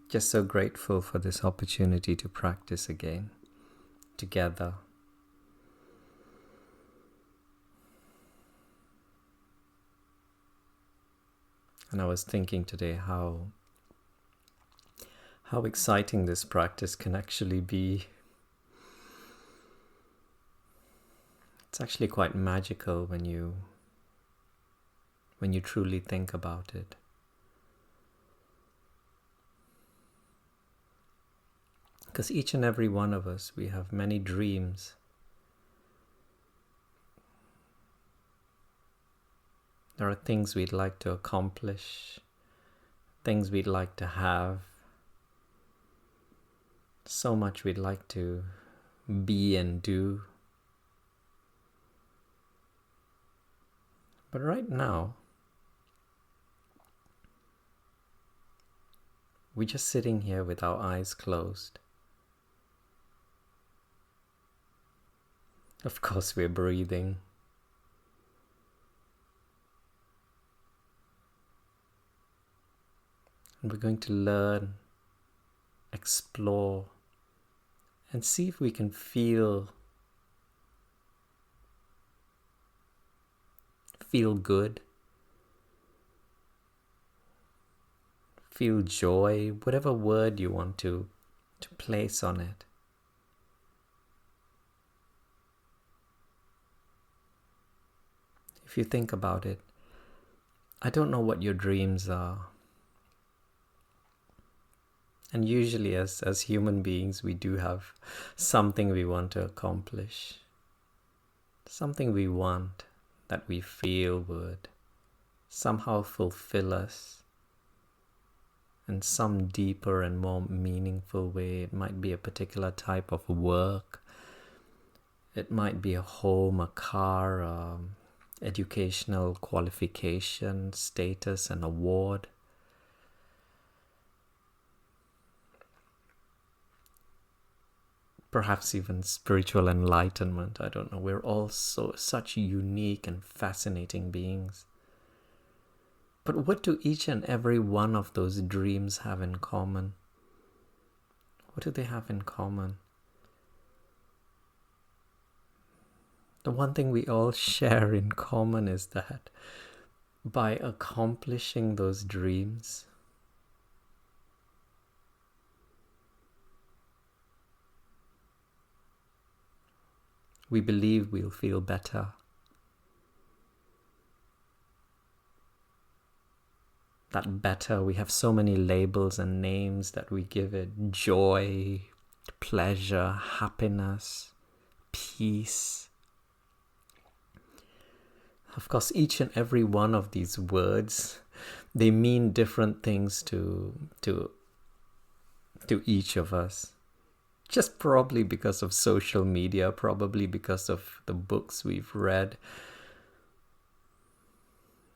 Just so grateful for this opportunity to practice again, together. And I was thinking today how exciting this practice can actually be. It's actually quite magical when you truly think about it. Because each and every one of us, we have many dreams. There are things we'd like to accomplish, things we'd like to have, so much we'd like to be and do. But right now, we're just sitting here with our eyes closed. Of course, we're breathing. And we're going to learn, explore, and see if we can feel good, feel joy, whatever word you want to place on it. If you think about it, I don't know what your dreams are. And usually as human beings, we do have something we want to accomplish. Something we want that we feel would somehow fulfill us in some deeper and more meaningful way. It might be a particular type of work. It might be a home, a car, educational qualification, status, an award. Perhaps even spiritual enlightenment. I don't know. We're all such unique and fascinating beings. But what do each and every one of those dreams have in common? What do they have in common? The one thing we all share in common is that by accomplishing those dreams, we believe we'll feel better. That better, we have so many labels and names that we give it: joy, pleasure, happiness, peace. Of course, each and every one of these words, they mean different things to each of us. Just probably because of social media, probably because of the books we've read,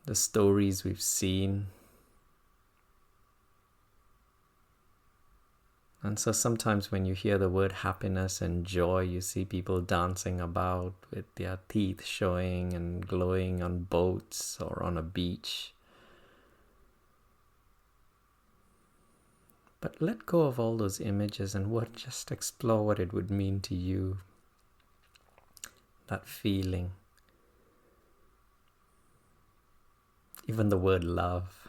the stories we've seen. And so sometimes when you hear the word happiness and joy, you see people dancing about with their teeth showing and glowing on boats or on a beach. But let go of all those images and just explore what it would mean to you. That feeling. Even the word love.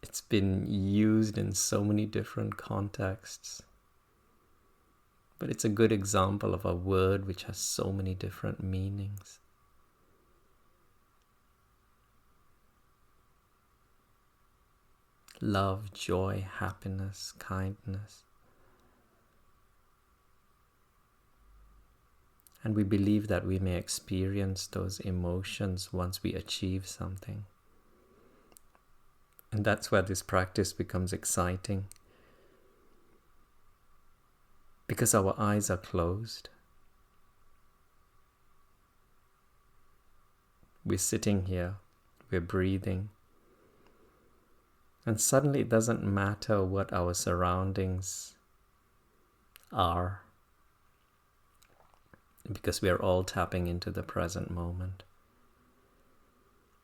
It's been used in so many different contexts. But it's a good example of a word which has so many different meanings. Love, joy, happiness, kindness. And we believe that we may experience those emotions once we achieve something. And that's where this practice becomes exciting. Because our eyes are closed. We're sitting here, we're breathing. And suddenly it doesn't matter what our surroundings are. Because we are all tapping into the present moment.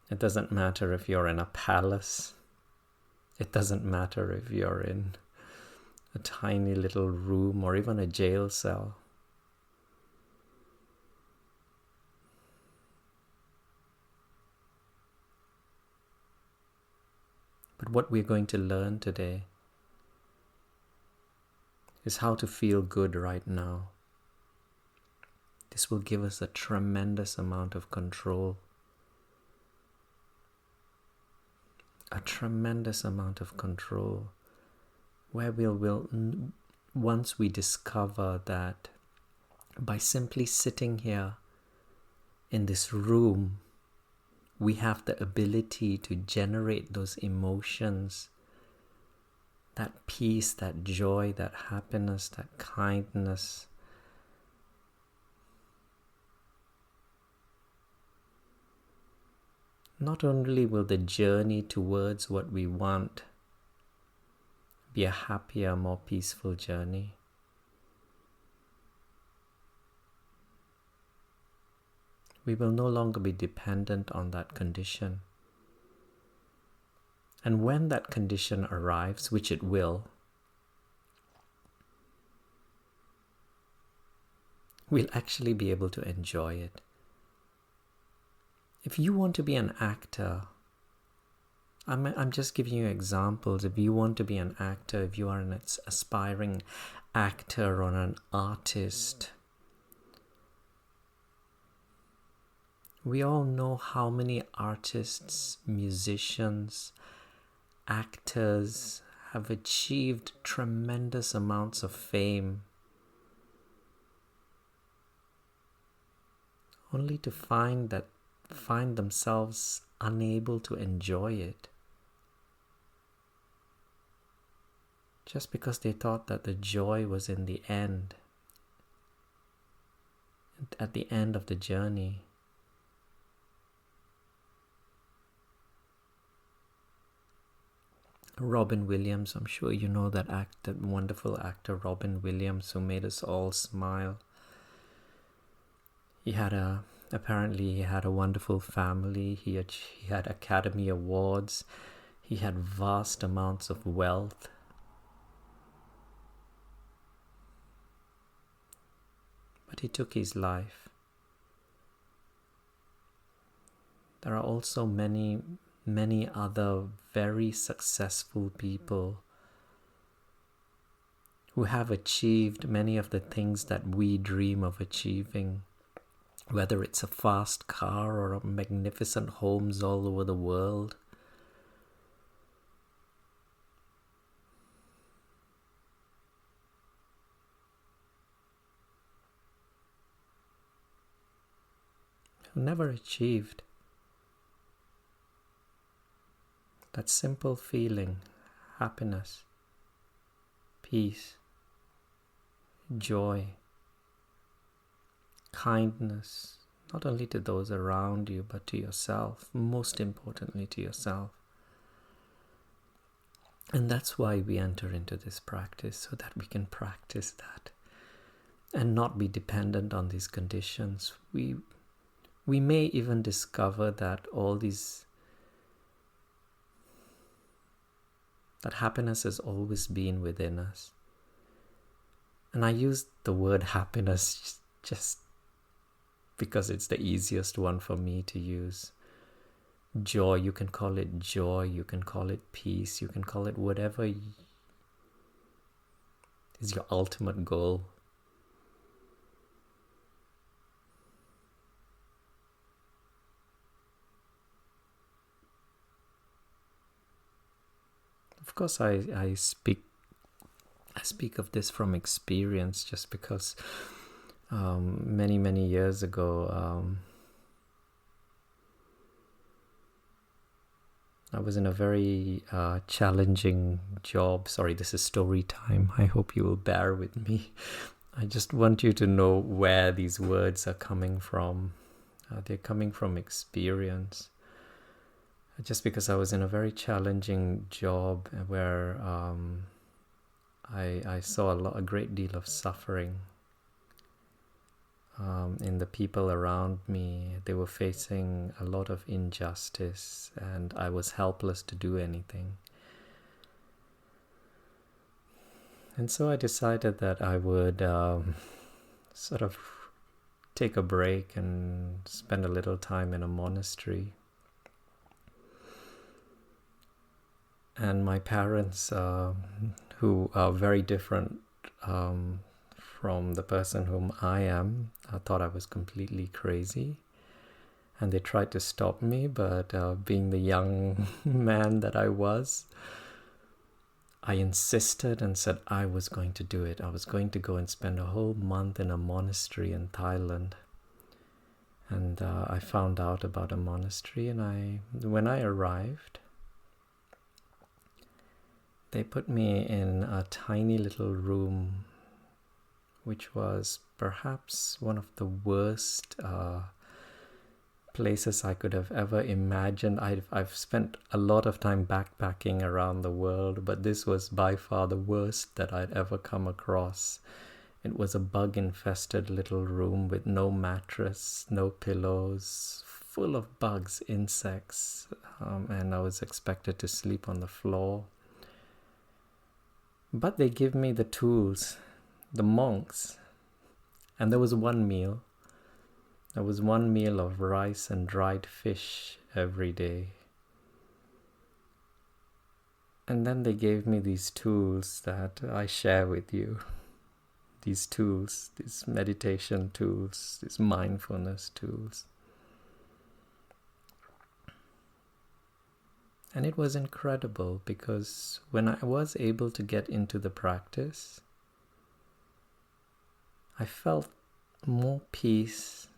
It doesn't matter if you're in a palace It doesn't matter if you're in a tiny little room or even a jail cell. But what we're going to learn today is how to feel good right now. This will give us a tremendous amount of control. A tremendous amount of control, where we'll once we discover that by simply sitting here in this room, we have the ability to generate those emotions, that peace, that joy, that happiness, that kindness. Not only will the journey towards what we want be a happier, more peaceful journey, we will no longer be dependent on that condition. And when that condition arrives, which it will, we'll actually be able to enjoy it. If you want to be an actor, I'm just giving you examples. If you want to be an actor, if you are an aspiring actor or an artist, we all know how many artists, musicians, actors have achieved tremendous amounts of fame, only to find themselves unable to enjoy it, just because they thought that the joy was in the end, at the end of the journey. Robin Williams, I'm sure you know that wonderful actor Robin Williams, who made us all smile. Apparently he had a wonderful family. He had Academy Awards. He had vast amounts of wealth. But he took his life. There are also many other very successful people who have achieved many of the things that we dream of achieving, whether it's a fast car or a magnificent homes all over the world. Who never achieved that simple feeling, happiness, peace, joy, kindness, not only to those around you, but to yourself, most importantly to yourself. And that's why we enter into this practice, so that we can practice that and not be dependent on these conditions. We may even discover that that happiness has always been within us. And I use the word happiness just because it's the easiest one for me to use. Joy, you can call it joy, you can call it peace, you can call it whatever is your ultimate goal. Of course, I speak of this from experience, just because many years ago I was in a very challenging job. Sorry, this is story time. I hope you will bear with me. I just want you to know where these words are coming from. They're coming from experience. Just because I was in a very challenging job where I saw a great deal of suffering in the people around me. They were facing a lot of injustice, and I was helpless to do anything. And so I decided that I would sort of take a break and spend a little time in a monastery. And my parents, who are very different from the person whom I am, thought I was completely crazy. And they tried to stop me, but being the young man that I was, I insisted and said I was going to do it. I was going to go and spend a whole month in a monastery in Thailand. And I found out about a monastery, and when I arrived, they put me in a tiny little room, which was perhaps one of the worst places I could have ever imagined. I've spent a lot of time backpacking around the world, but this was by far the worst that I'd ever come across. It was a bug-infested little room with no mattress, no pillows, full of bugs, insects, and I was expected to sleep on the floor. But they give me the tools, the monks, and there was one meal. There was one meal of rice and dried fish every day. And then they gave me these tools that I share with you. These tools, these meditation tools, these mindfulness tools. And it was incredible because when I was able to get into the practice, I felt more peace,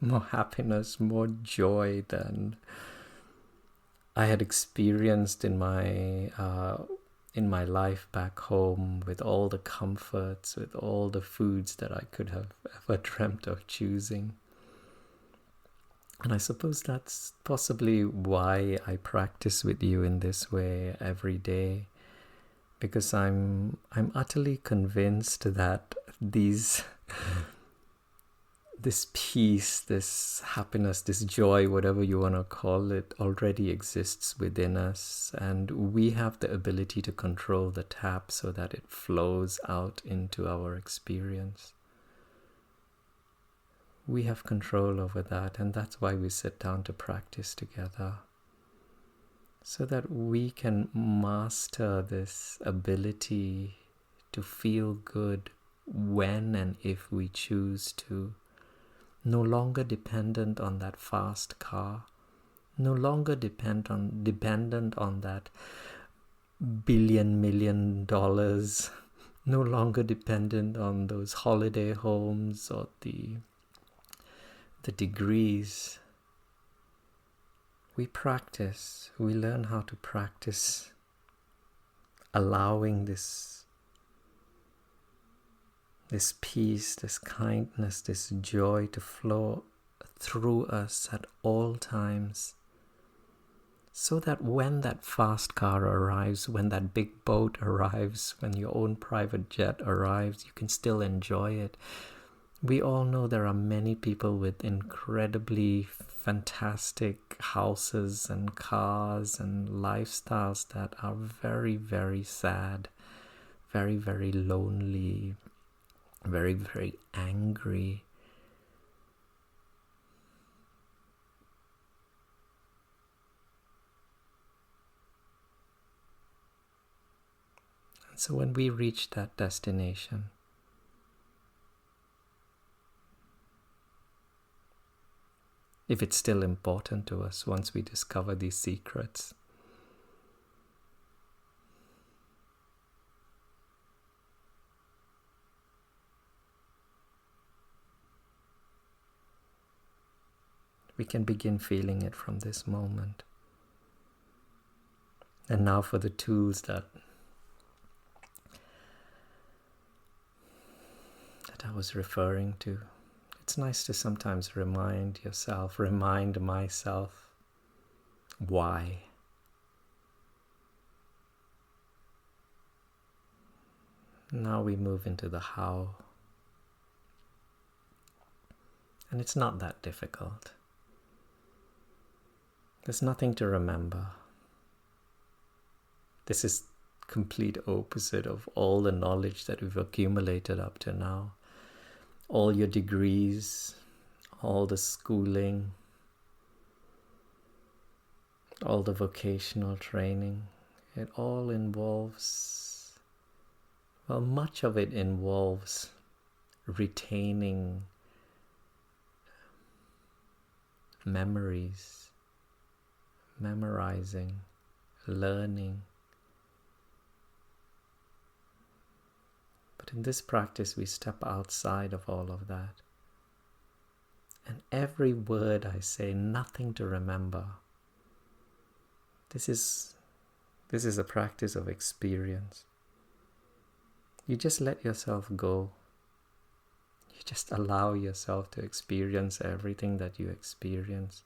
more happiness, more joy than I had experienced in my life back home, with all the comforts, with all the foods that I could have ever dreamt of choosing. And I suppose that's possibly why I practice with you in this way every day, because I'm utterly convinced that this peace, this happiness, this joy, whatever you want to call it, already exists within us, and we have the ability to control the tap so that it flows out into our experience. We have control over that, and that's why we sit down to practice together, so that we can master this ability to feel good when and if we choose to. No longer dependent on that fast car, no longer dependent on that $1 billion, no longer dependent on those holiday homes or the degrees. We practice, we learn how to practice allowing this peace, this kindness, this joy to flow through us at all times, so that when that fast car arrives, when that big boat arrives, when your own private jet arrives, you can still enjoy it. We all know there are many people with incredibly fantastic houses and cars and lifestyles that are very, very sad, very, very lonely, very, very angry. And so when we reach that destination, if it's still important to us once we discover these secrets, we can begin feeling it from this moment. And now for the tools that I was referring to. It's nice to sometimes remind myself why. Now we move into the how. And it's not that difficult. There's nothing to remember. This is complete opposite of all the knowledge that we've accumulated up to now. All your degrees, all the schooling, all the vocational training, it all involves, well, much of it involves retaining memories, memorizing, learning. But in this practice, we step outside of all of that. And every word I say, nothing to remember. This is a practice of experience. You just let yourself go. You just allow yourself to experience everything that you experience.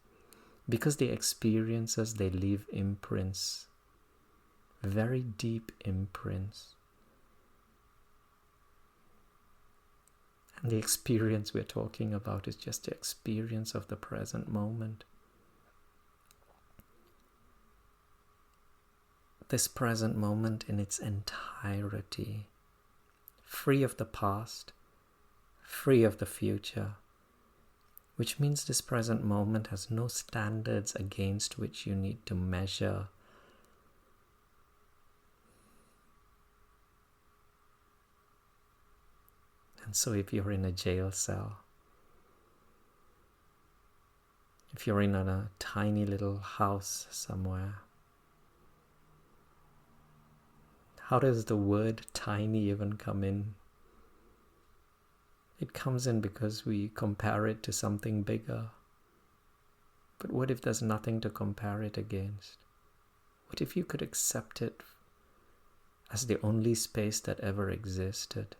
Because the experiences, they leave imprints, very deep imprints. And the experience we're talking about is just the experience of the present moment. This present moment in its entirety, free of the past, free of the future, which means this present moment has no standards against which you need to measure. And so if you're in a jail cell, if you're in a tiny little house somewhere, how does the word tiny even come in? It comes in because we compare it to something bigger. But what if there's nothing to compare it against? What if you could accept it as the only space that ever existed?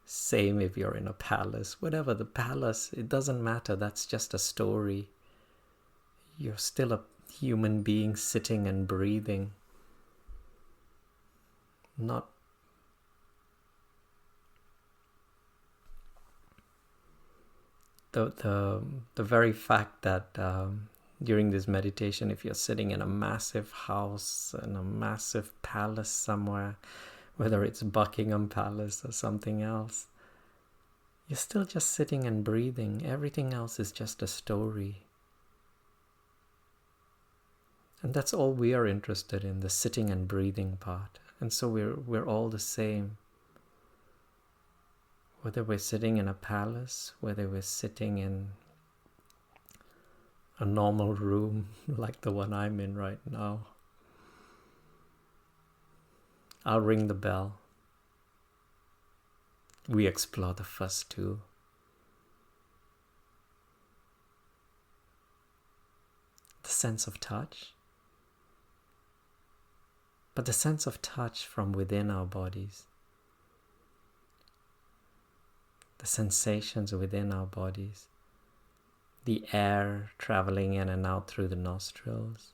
Same if you're in a palace. Whatever the palace, it doesn't matter. That's just a story. You're still a human being sitting and breathing. Not the very fact that during this meditation, if you're sitting in a massive house, in a massive palace somewhere, whether it's Buckingham Palace or something else, you're still just sitting and breathing. Everything else is just a story. And that's all we are interested in, the sitting and breathing part. And so we're all the same. Whether we're sitting in a palace, whether we're sitting in a normal room like the one I'm in right now. I'll ring the bell. We explore the first two. The sense of touch. But the sense of touch from within our bodies. The sensations within our bodies. The air traveling in and out through the nostrils.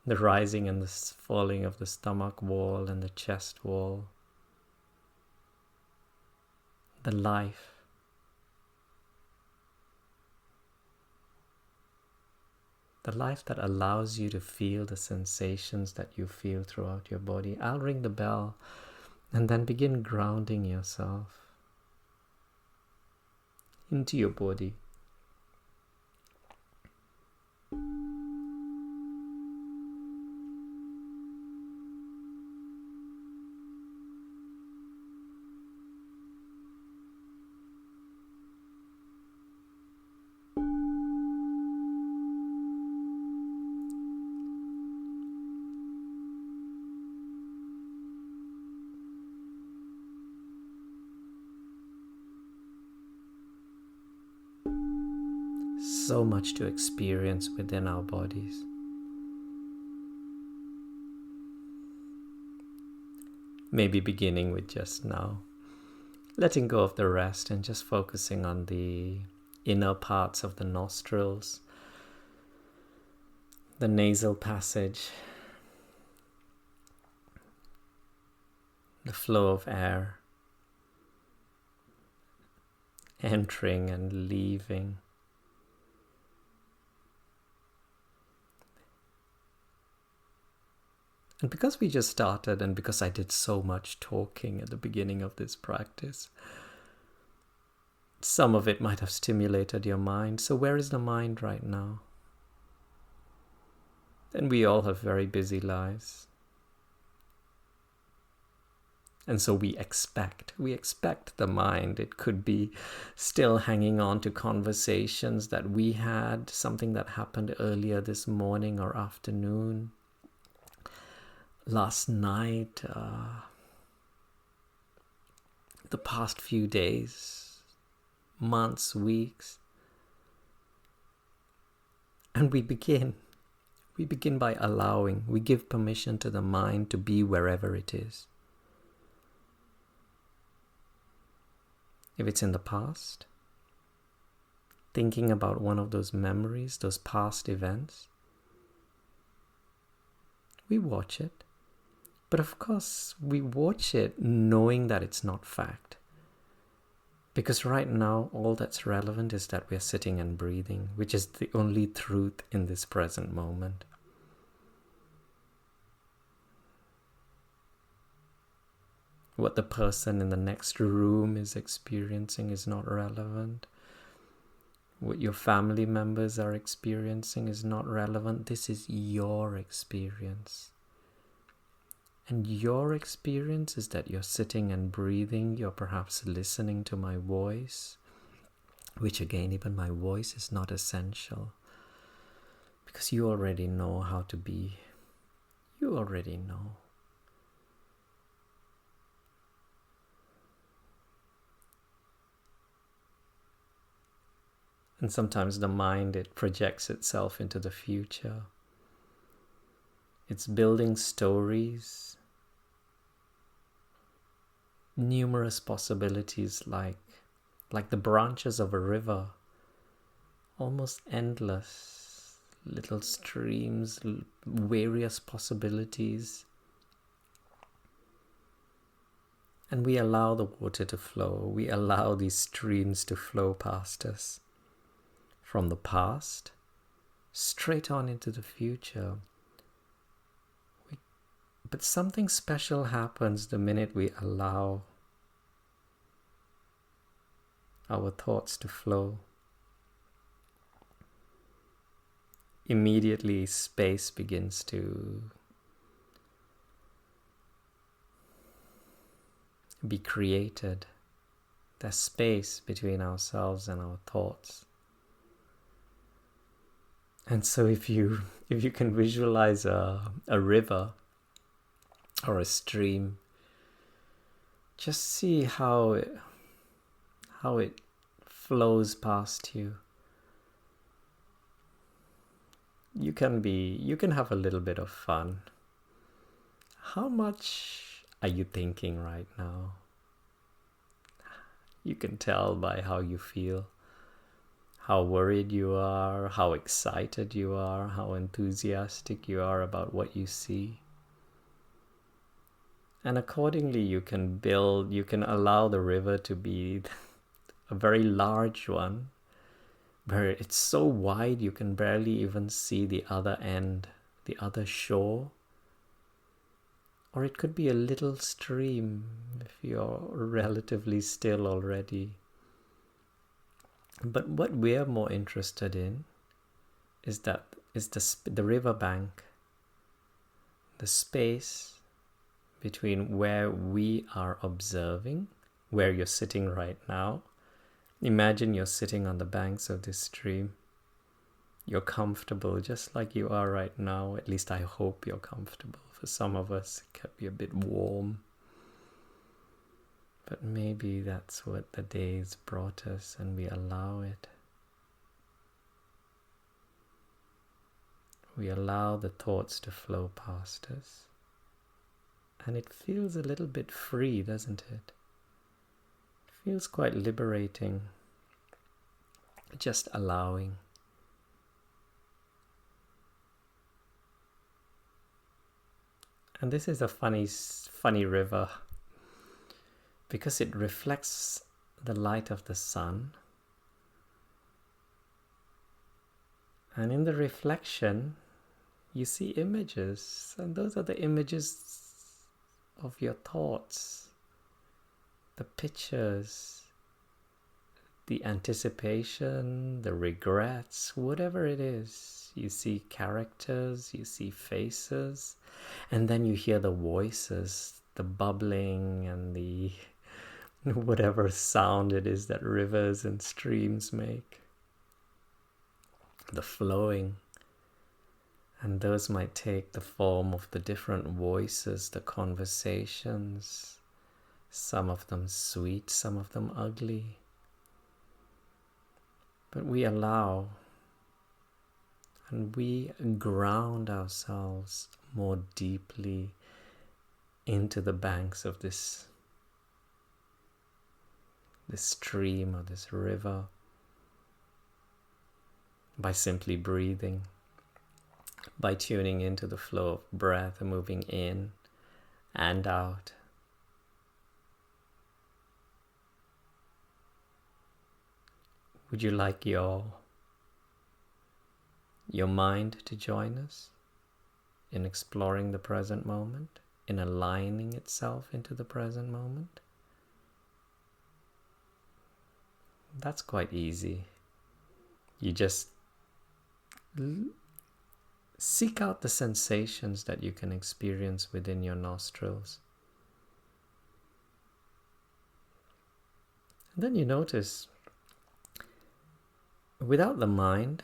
The rising and the falling of the stomach wall and the chest wall. The life. The life that allows you to feel the sensations that you feel throughout your body. I'll ring the bell and then begin grounding yourself into your body. So much to experience within our bodies. Maybe beginning with just now, letting go of the rest and just focusing on the inner parts of the nostrils, the nasal passage, the flow of air entering and leaving. And because we just started, and because I did so much talking at the beginning of this practice, some of it might have stimulated your mind. So where is the mind right now? And we all have very busy lives. And so we expect the mind. It could be still hanging on to conversations that we had, something that happened earlier this morning or afternoon, last night, the past few days, months, weeks. And we begin by allowing, we give permission to the mind to be wherever it is. If it's in the past, thinking about one of those memories, those past events, we watch it. But of course, we watch it knowing that it's not fact. Because right now, all that's relevant is that we're sitting and breathing, which is the only truth in this present moment. What the person in the next room is experiencing is not relevant. What your family members are experiencing is not relevant. This is your experience. And your experience is that you're sitting and breathing. You're perhaps listening to my voice, which again, even my voice is not essential. Because you already know how to be. You already know. And sometimes the mind, it projects itself into the future. It's building stories, numerous possibilities like the branches of a river, almost endless, little streams, various possibilities. And we allow the water to flow. We allow these streams to flow past us. From the past, straight on into the future. But something special happens the minute we allow our thoughts to flow. Immediately, space begins to be created. There's space between ourselves and our thoughts. And so if you can visualize a river or a stream, just see how it flows past you. You can have a little bit of fun. How much are you thinking right now? You can tell by how you feel. How worried you are, how excited you are, how enthusiastic you are about what you see. And accordingly, you can allow the river to be a very large one, where it's so wide you can barely even see the other end, the other shore. Or it could be a little stream if you're relatively still already. But what we're more interested in is the riverbank, the space between where we are observing, where you're sitting right now. Imagine you're sitting on the banks of this stream. You're comfortable just like you are right now. At least I hope you're comfortable. For some of us, it can be a bit warm. But maybe that's what the days brought us, and we allow it. We allow the thoughts to flow past us. And it feels a little bit free, doesn't it? It feels quite liberating. Just allowing. And this is a funny river, because it reflects the light of the sun. And in the reflection, you see images, and those are the images of your thoughts, the pictures, the anticipation, the regrets, whatever it is. You see characters, you see faces, and then you hear the voices, the bubbling and the whatever sound it is that rivers and streams make, the flowing. And those might take the form of the different voices, the conversations, some of them sweet, some of them ugly. But we allow and we ground ourselves more deeply into the banks of this stream or this river by simply breathing, by tuning into the flow of breath and moving in and out. Would you like your mind to join us in exploring the present moment, in aligning itself into the present moment? That's quite easy. You just seek out the sensations that you can experience within your nostrils. And then you notice, without the mind,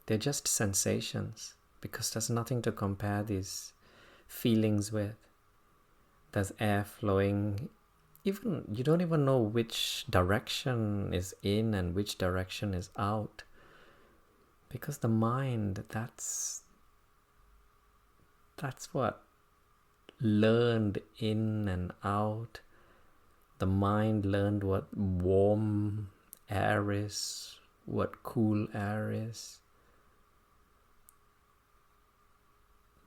they're just sensations, because there's nothing to compare these feelings with. There's air flowing. Even you don't even know which direction is in and which direction is out, because the mind, that's what learned in and out. The mind learned what warm air is, what cool air is.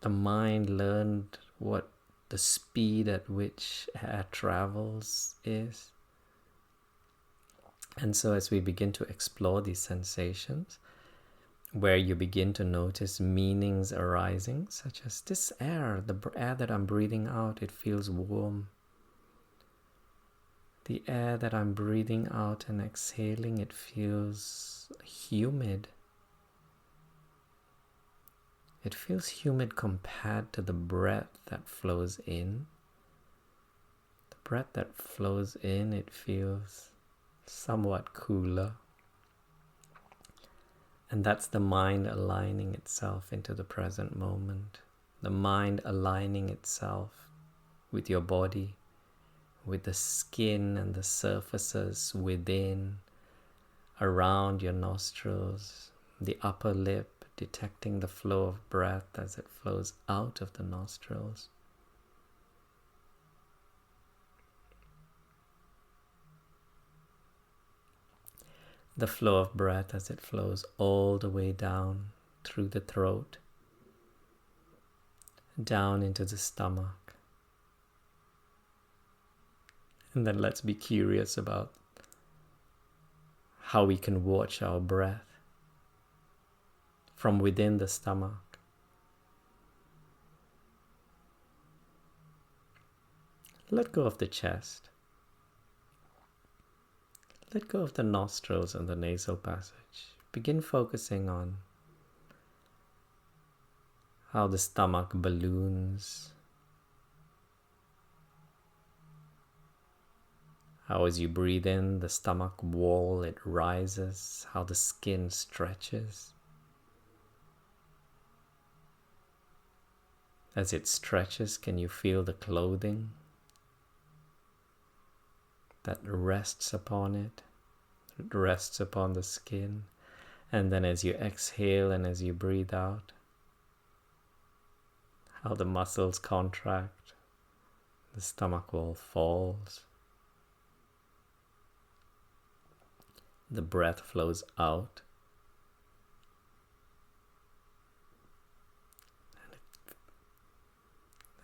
The mind learned what the speed at which air travels is. And so as we begin to explore these sensations, where you begin to notice meanings arising, such as this air, the air that I'm breathing out, it feels warm. The air that I'm breathing out and exhaling, it feels humid. It feels humid compared to the breath that flows in. The breath that flows in, it feels somewhat cooler. And that's the mind aligning itself into the present moment. The mind aligning itself with your body, with the skin and the surfaces within, around your nostrils, the upper lip, detecting the flow of breath as it flows out of the nostrils. The flow of breath as it flows all the way down through the throat, down into the stomach. And then let's be curious about how we can watch our breath from within the stomach. Let go of the chest. Let go of the nostrils and the nasal passage. Begin focusing on how the stomach balloons. How as you breathe in, the stomach wall, it rises. How the skin stretches. As it stretches, can you feel the clothing that rests upon it? It rests upon the skin. And then as you exhale and as you breathe out, how the muscles contract, the stomach wall falls. The breath flows out.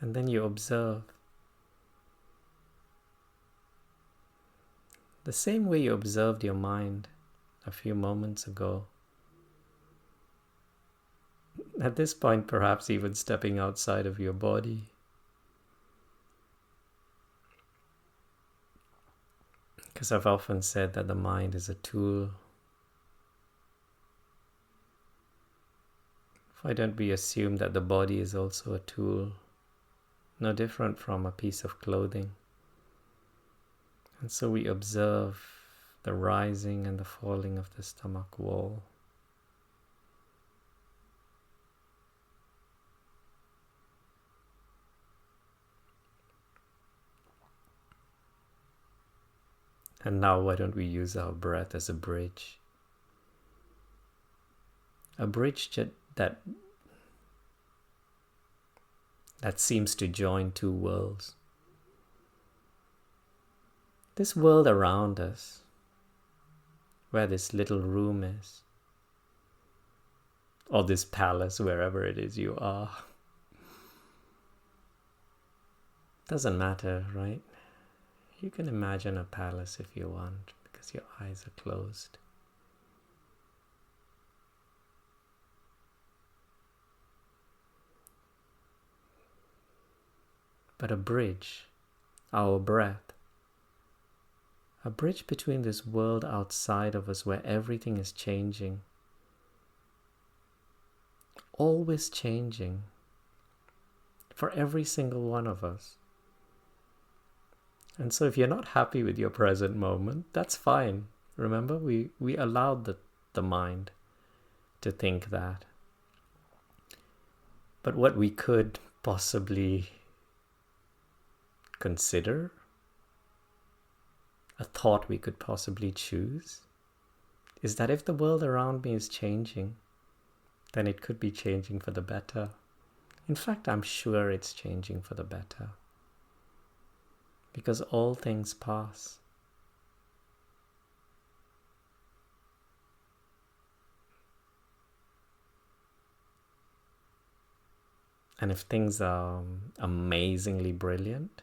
And then you observe the same way you observed your mind a few moments ago. At this point, perhaps even stepping outside of your body. Because I've often said that the mind is a tool. Why don't we assume that the body is also a tool, no different from a piece of clothing? And so we observe the rising and the falling of the stomach wall. And now why don't we use our breath as a bridge? A bridge that seems to join two worlds. This world around us, where this little room is, or this palace, wherever it is you are. Doesn't matter, right? You can imagine a palace if you want, because your eyes are closed. But a bridge, our breath, a bridge between this world outside of us where everything is changing, always changing, for every single one of us. And so if you're not happy with your present moment, that's fine. Remember, we allowed the mind to think that. But what we could possibly consider, a thought we could possibly choose, is that if the world around me is changing, then it could be changing for the better. In fact, I'm sure it's changing for the better. Because all things pass. And if things are amazingly brilliant,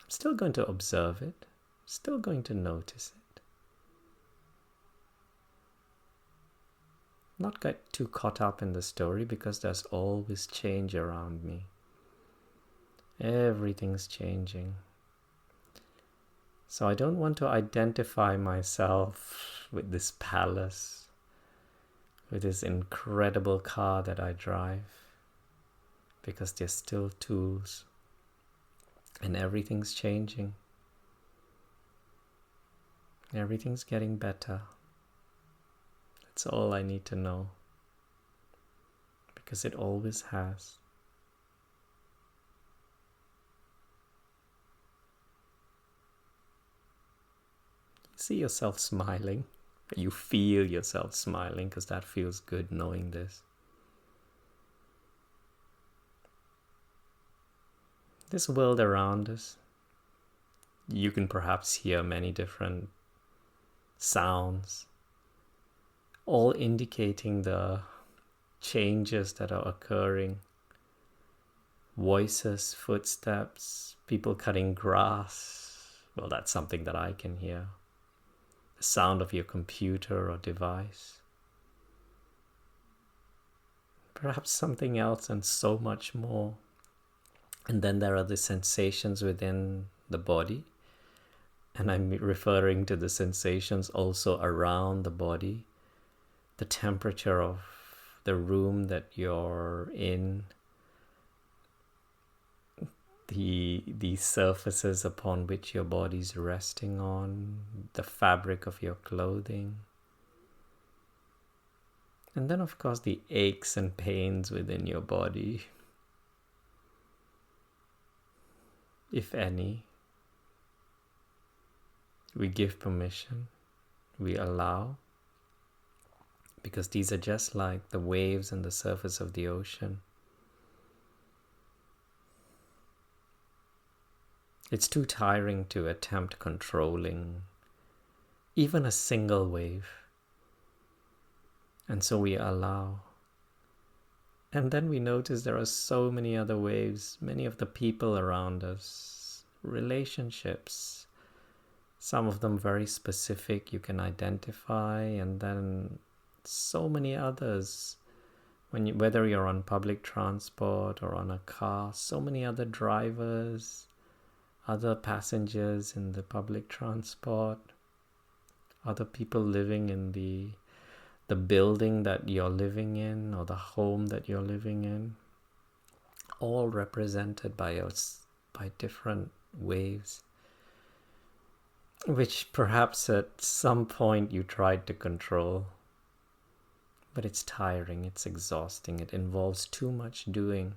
I'm still going to observe it, still going to notice it. Not get too caught up in the story, because there's always change around me. Everything's changing. So I don't want to identify myself with this palace, with this incredible car that I drive, because they're still tools and everything's changing. Everything's getting better. That's all I need to know, because it always has. See yourself smiling. You feel yourself smiling, because that feels good knowing this. This world around us, you can perhaps hear many different sounds, all indicating the changes that are occurring. Voices, footsteps, people cutting grass. Well, that's something that I can hear. The sound of your computer or device. Perhaps something else, and so much more. And then there are the sensations within the body. And I'm referring to the sensations also around the body. The temperature of the room that you're in. The surfaces upon which your body's resting on, the fabric of your clothing. And then, of course, the aches and pains within your body, if any. We give permission, we allow, because these are just like the waves on the surface of the ocean. It's too tiring to attempt controlling even a single wave. And so we allow. And then we notice there are so many other waves, many of the people around us, relationships, some of them very specific you can identify, and then so many others Whether you're on public transport or on a car, so many other drivers, other passengers in the public transport, other people living in the building that you're living in or the home that you're living in, all represented by different waves, which perhaps at some point you tried to control. But it's tiring, it's exhausting, it involves too much doing.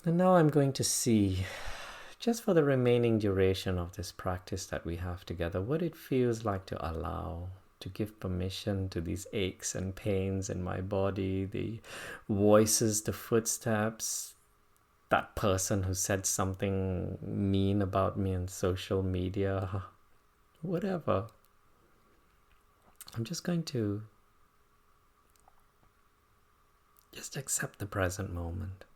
And now I'm going to see, just for the remaining duration of this practice that we have together, what it feels like to allow, to give permission to these aches and pains in my body, the voices, the footsteps, that person who said something mean about me on social media, whatever. I'm just going to just accept the present moment.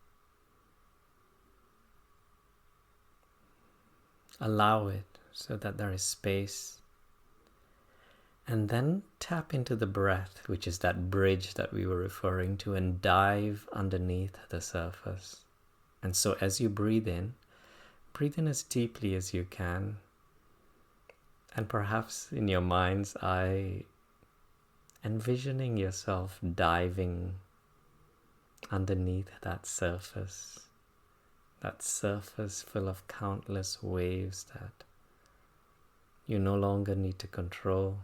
Allow it so that there is space. And then tap into the breath, which is that bridge that we were referring to, and dive underneath the surface. And so as you breathe in as deeply as you can. And perhaps in your mind's eye, envisioning yourself diving underneath that surface full of countless waves that you no longer need to control.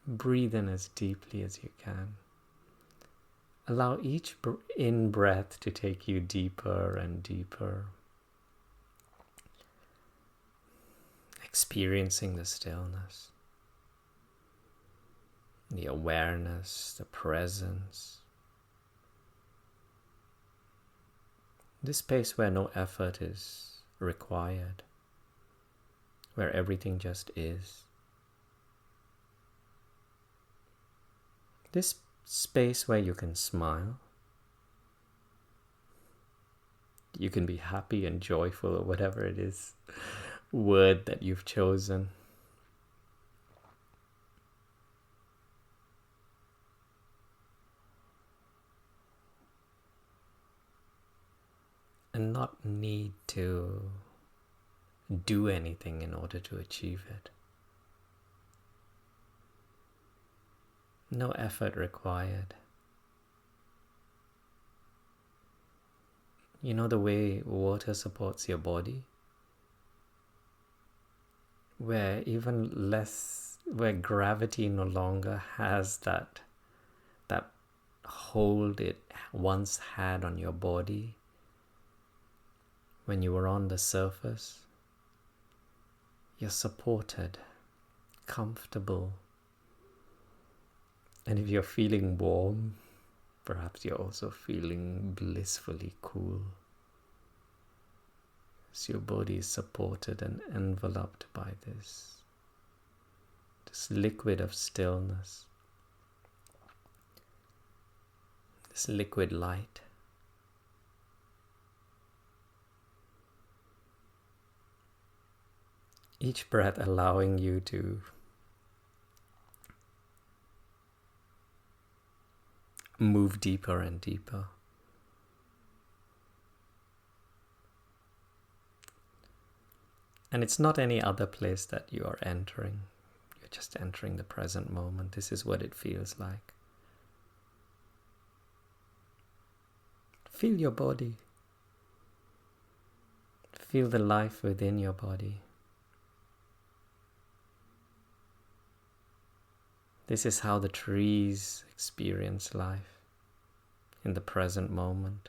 Breathe in as deeply as you can. Allow each in-breath to take you deeper and deeper, experiencing the stillness, the awareness, the presence. This space where no effort is required, where everything just is. This space where you can smile, you can be happy and joyful, or whatever it is, word that you've chosen. And not need to do anything in order to achieve it. No effort required. You know the way water supports your body? Where gravity no longer has that hold it once had on your body when you were on the surface. You're supported, comfortable. And if you're feeling warm, perhaps you're also feeling blissfully cool. So your body is supported and enveloped by this liquid of stillness, this liquid light. Each breath allowing you to move deeper and deeper. And it's not any other place that you are entering. You're just entering the present moment. This is what it feels like. Feel your body. Feel the life within your body. This is how the trees experience life in the present moment.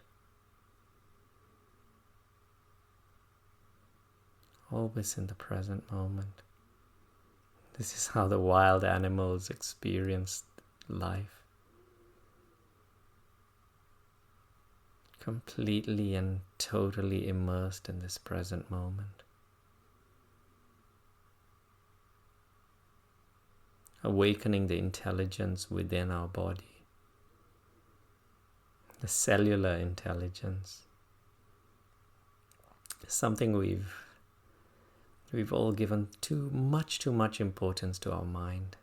Always in the present moment. This is how the wild animals experience life. Completely and totally immersed in this present moment. Awakening the intelligence within our body, the cellular intelligence, something we've all given too much importance to our mind.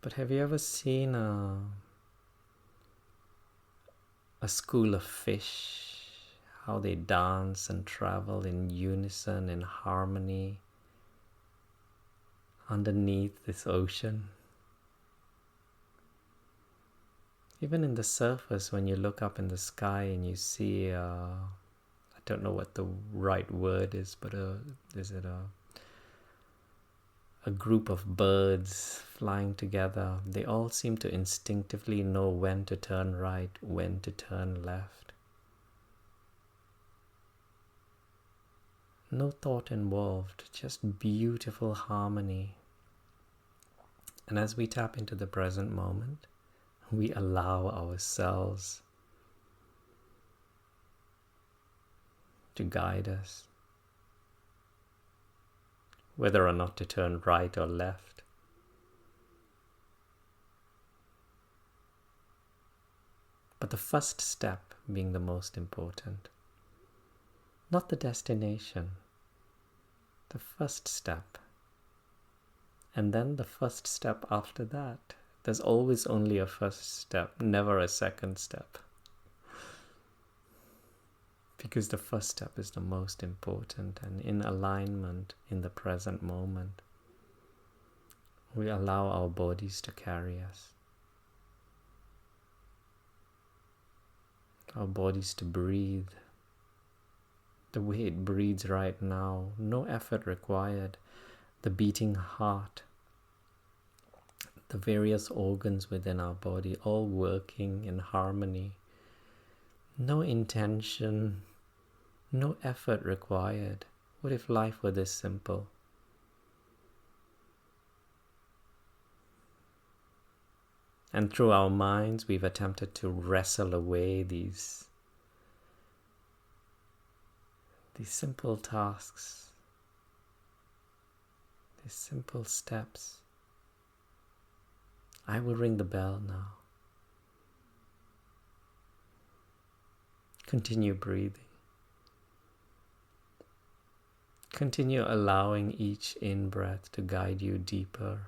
But have you ever seen a school of fish, how they dance and travel in unison, in harmony, underneath this ocean? Even in the surface, when you look up in the sky and you see, I don't know what the right word is, but is it a group of birds flying together? They all seem to instinctively know when to turn right, when to turn left. No thought involved, just beautiful harmony. And as we tap into the present moment, we allow ourselves to guide us, whether or not to turn right or left. But the first step being the most important, not the destination, the first step. And then the first step after that. There's always only a first step, never a second step. Because the first step is the most important, and in alignment in the present moment, we allow our bodies to carry us. Our bodies to breathe the way it breathes right now, no effort required. The beating heart, the various organs within our body, all working in harmony. No intention, no effort required. What if life were this simple? And through our minds, we've attempted to wrestle away these simple tasks, these simple steps. I will ring the bell now. Continue breathing. Continue allowing each in-breath to guide you deeper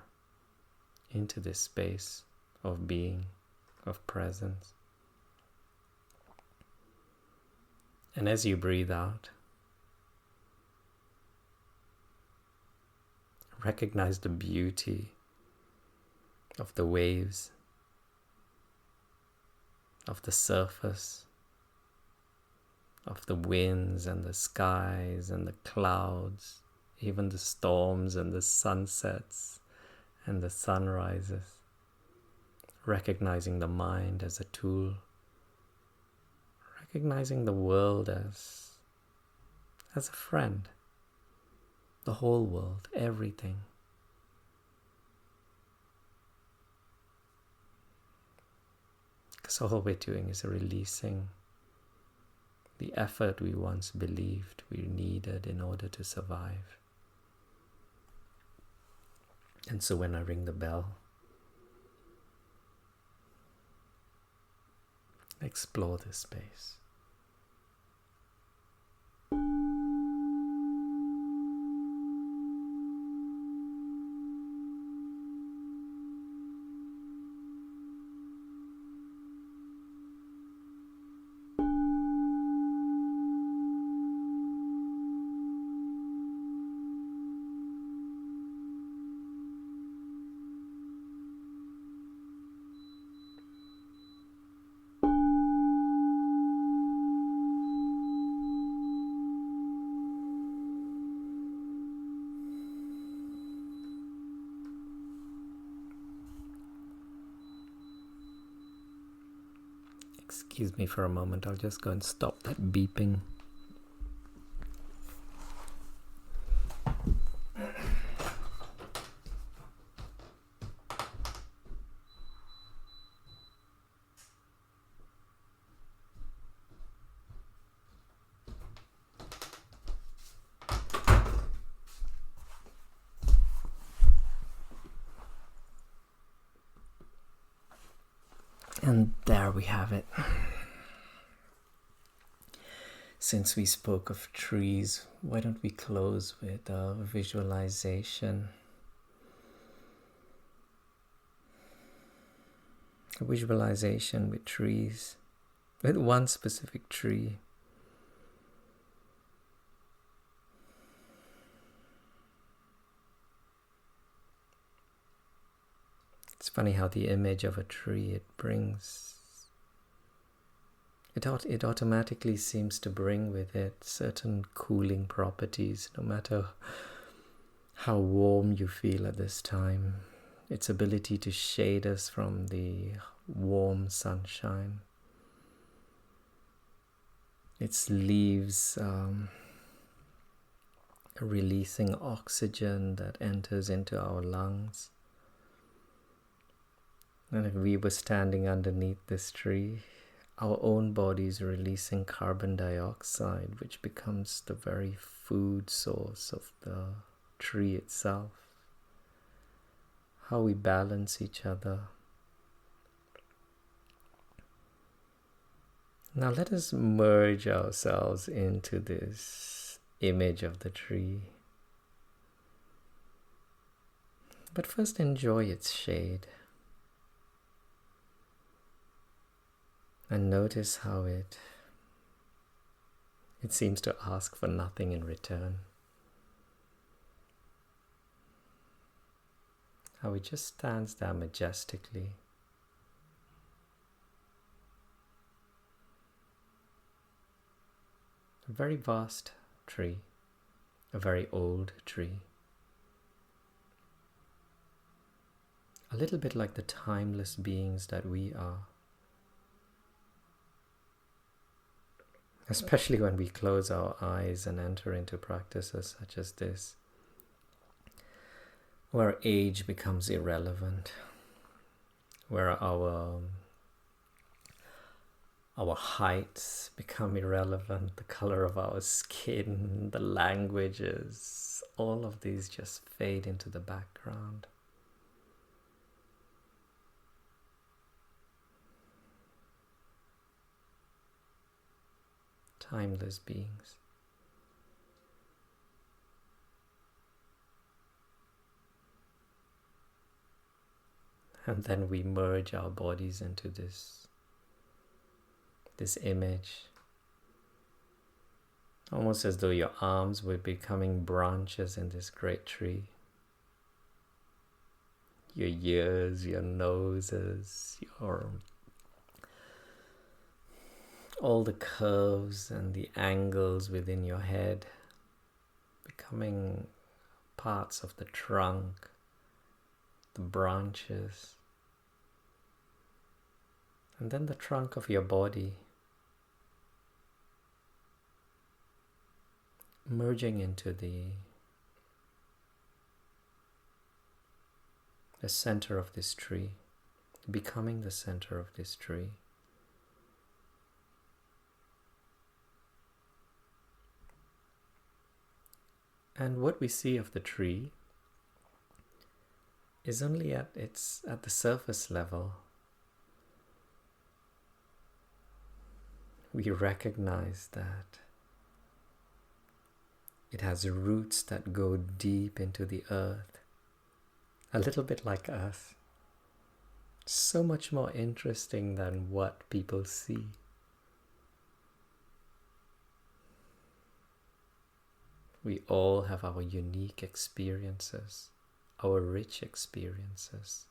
into this space of being, of presence. And as you breathe out, recognize the beauty of the waves, of the surface, of the winds and the skies and the clouds, even the storms and the sunsets and the sunrises. Recognizing the mind as a tool, recognizing the world as a friend, the whole world, everything. Because all we're doing is releasing the effort we once believed we needed in order to survive. And so when I ring the bell, explore this space. Excuse me for a moment, I'll just go and stop that beeping. And there we have it. Since we spoke of trees, why don't we close with a visualization? a visualization with trees, with one specific tree. It's funny how the image of a tree it automatically seems to bring with it certain cooling properties, no matter how warm you feel at this time. Its ability to shade us from the warm sunshine. Its leaves releasing oxygen that enters into our lungs. And if we were standing underneath this tree, our own bodies releasing carbon dioxide, which becomes the very food source of the tree itself. How we balance each other. Now let us merge ourselves into this image of the tree. But first enjoy its shade. And notice how it seems to ask for nothing in return. How it just stands there majestically. A very vast tree, a very old tree. A little bit like the timeless beings that we are. Especially when we close our eyes and enter into practices such as this, where age becomes irrelevant, where our heights become irrelevant, the color of our skin, the languages, all of these just fade into the background. Timeless beings. And then we merge our bodies into this image, almost as though your arms were becoming branches in this great tree. Your ears, your noses, all the curves and the angles within your head becoming parts of the trunk, the branches, and then the trunk of your body merging into the center of this tree, becoming the center of this tree. And what we see of the tree is only at the surface level. We recognize that it has roots that go deep into the earth, a little bit like us. So much more interesting than what people see. We all have our unique experiences, our rich experiences,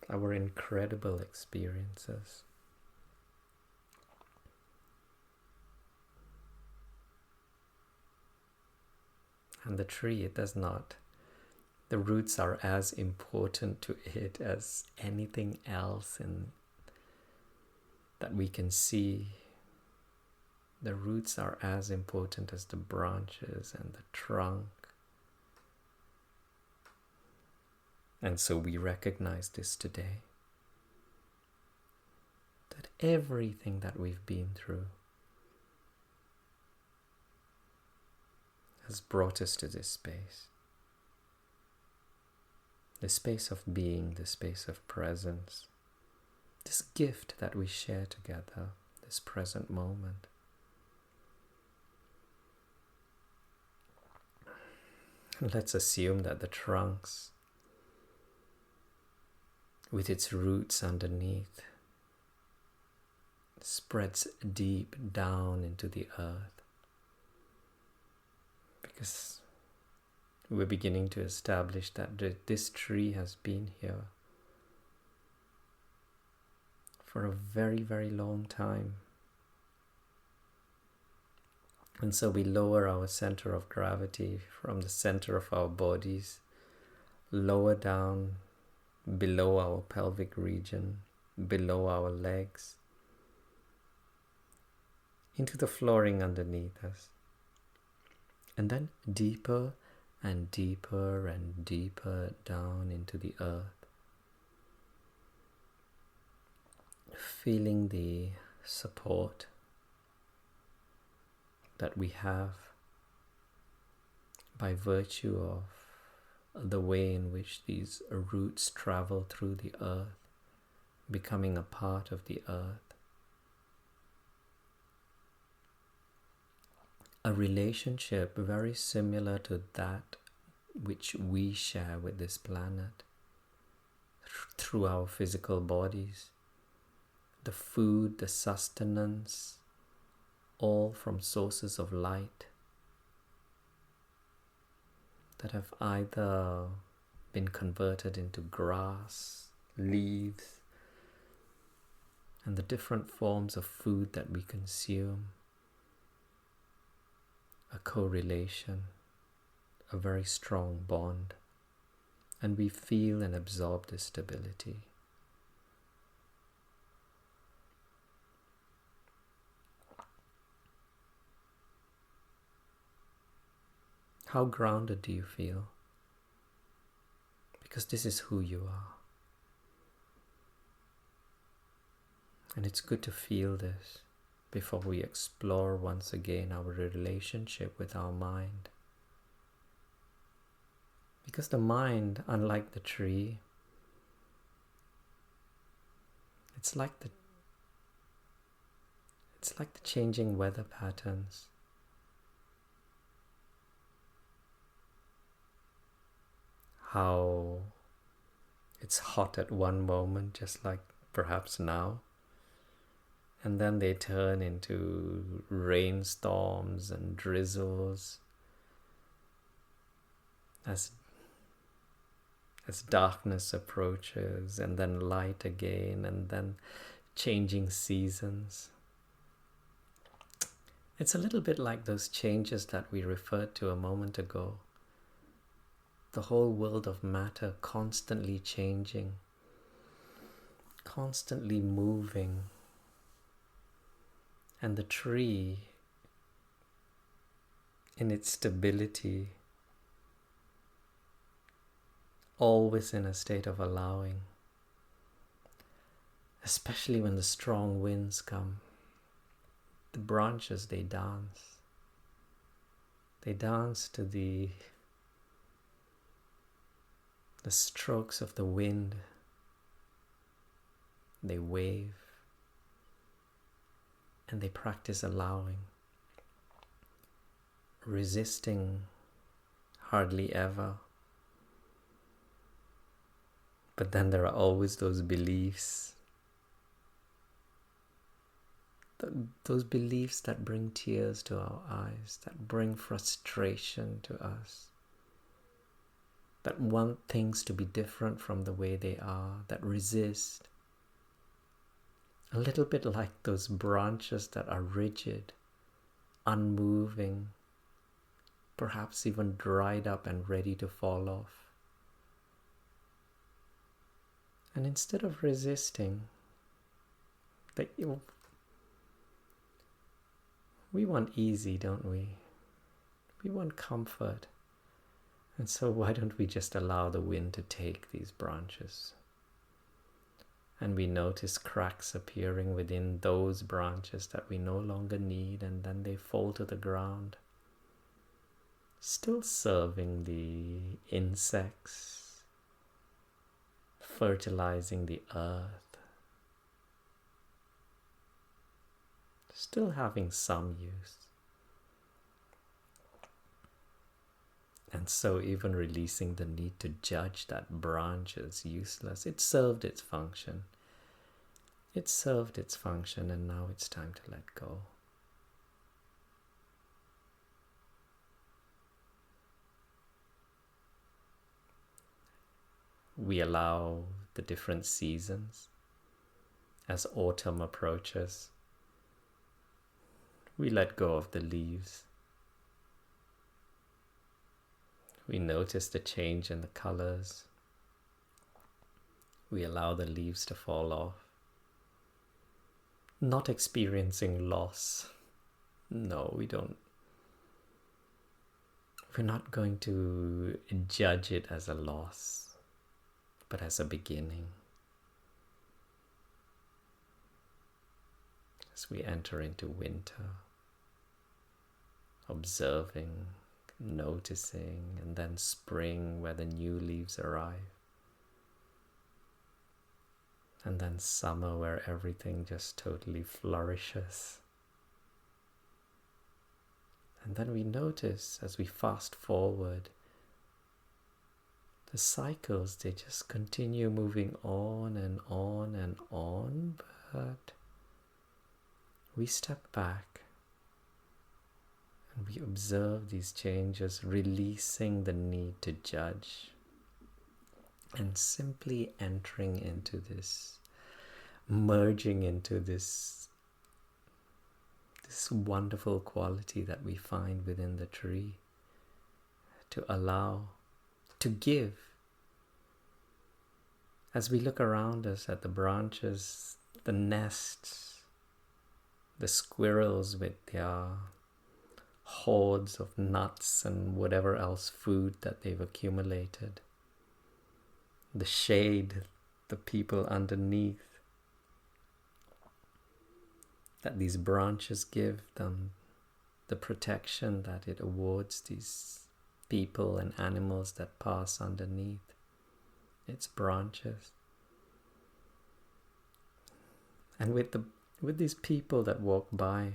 our incredible experiences. And the tree, the roots are as important to it as anything else that we can see. The roots are as important as the branches and the trunk. And so we recognize this today. That everything that we've been through has brought us to this space. The space of being, the space of presence. This gift that we share together, this present moment. And let's assume that the trunks with its roots underneath, spreads deep down into the earth, because we're beginning to establish that this tree has been here for a very, very long time. And so we lower our center of gravity from the center of our bodies, lower down below our pelvic region, below our legs, into the flooring underneath us. And then deeper and deeper and deeper down into the earth, feeling the support that we have by virtue of the way in which these roots travel through the earth, becoming a part of the earth. A relationship very similar to that which we share with this planet through our physical bodies, the food, the sustenance, all from sources of light that have either been converted into grass, leaves, and the different forms of food that we consume. A correlation, a very strong bond, and we feel and absorb this stability. How grounded do you feel? Because this is who you are. And it's good to feel this before we explore once again our relationship with our mind. Because the mind, unlike the tree, it's like the changing weather patterns. How it's hot at one moment, just like perhaps now, and then they turn into rainstorms and drizzles as darkness approaches, and then light again, and then changing seasons. It's a little bit like those changes that we referred to a moment ago. The whole world of matter constantly changing, constantly moving. And the tree, in its stability, always in a state of allowing, especially when the strong winds come. The branches, they dance. They dance to the strokes of the wind. They wave, and they practice allowing, resisting hardly ever. But then there are always those beliefs, those beliefs that bring tears to our eyes, that bring frustration to us, that want things to be different from the way they are, that resist. A little bit like those branches that are rigid, unmoving, perhaps even dried up and ready to fall off. And instead of resisting, we want easy, don't we? We want comfort. And so why don't we just allow the wind to take these branches? And we notice cracks appearing within those branches that we no longer need, and then they fall to the ground, still serving the insects, fertilizing the earth, still having some use. And so even releasing the need to judge that branch as useless. It served its function. It served its function, and now it's time to let go. We allow the different seasons. As autumn approaches, we let go of the leaves. We notice the change in the colors. We allow the leaves to fall off. Not experiencing loss. No, we don't. We're not going to judge it as a loss, but as a beginning. As we enter into winter, observing, noticing, and then spring where the new leaves arrive. And then summer where everything just totally flourishes. And then we notice as we fast forward, the cycles, they just continue moving on and on and on, but we step back and we observe these changes, releasing the need to judge and simply entering into this, merging into this wonderful quality that we find within the tree, to allow, to give. As we look around us at the branches, the nests, the squirrels with their hordes of nuts and whatever else food that they've accumulated, the shade, the people underneath, that these branches give them, the protection that it awards these people and animals that pass underneath its branches. And with these people that walk by,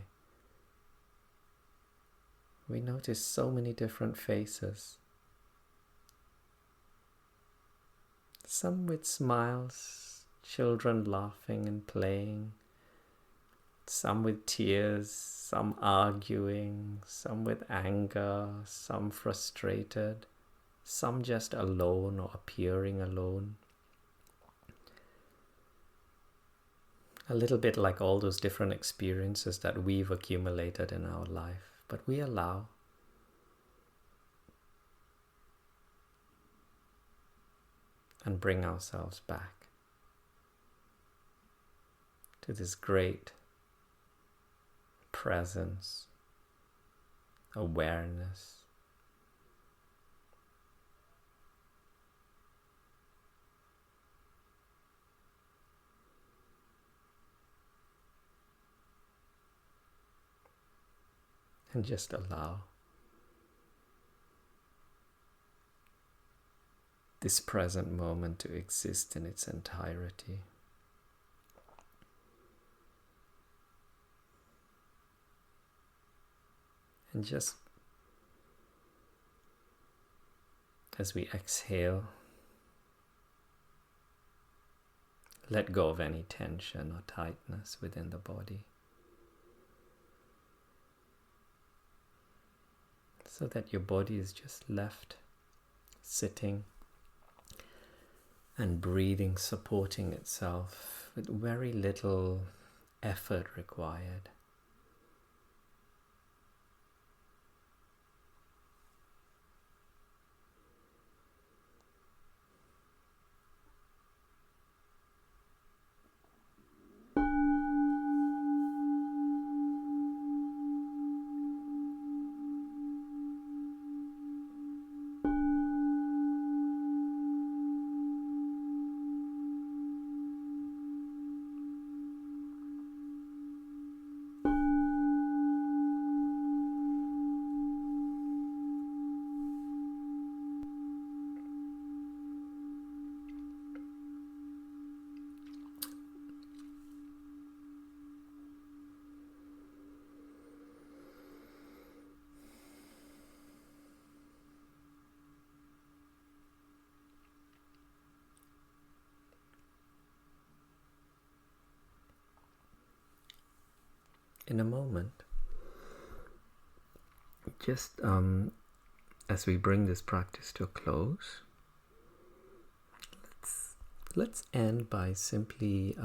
we notice so many different faces. Some with smiles, children laughing and playing, some with tears, some arguing, some with anger, some frustrated, some just alone or appearing alone. A little bit like all those different experiences that we've accumulated in our life, but we allow. And bring ourselves back to this great presence, awareness, and just allow this present moment to exist in its entirety. And just as we exhale, let go of any tension or tightness within the body, so that your body is just left sitting and breathing, supporting itself with very little effort required. in a moment. Just as we bring this practice to a close, let's end by simply,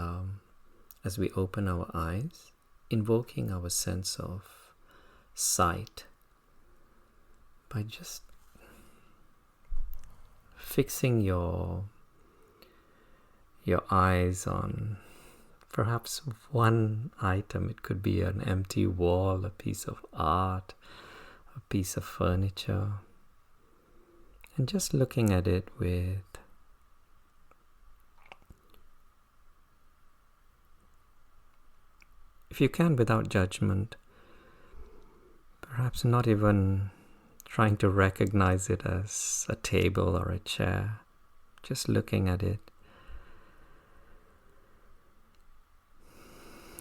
as we open our eyes, invoking our sense of sight by just fixing your eyes on perhaps one item. It could be an empty wall, a piece of art, a piece of furniture, and just looking at it with if you can, without judgment, perhaps not even trying to recognize it as a table or a chair, just looking at it,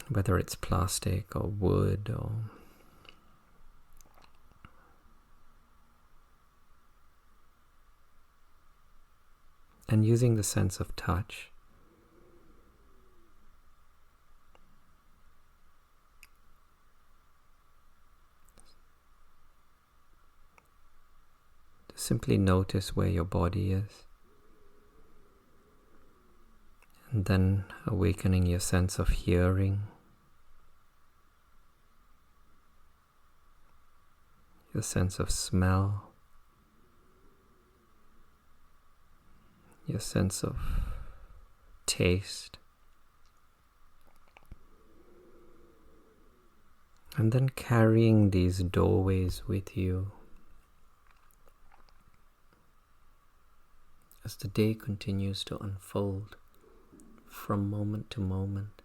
whether it's plastic or wood or and using the sense of touch to simply notice where your body is, and then awakening your sense of hearing, your sense of smell, your sense of taste, and then carrying these doorways with you as the day continues to unfold from moment to moment.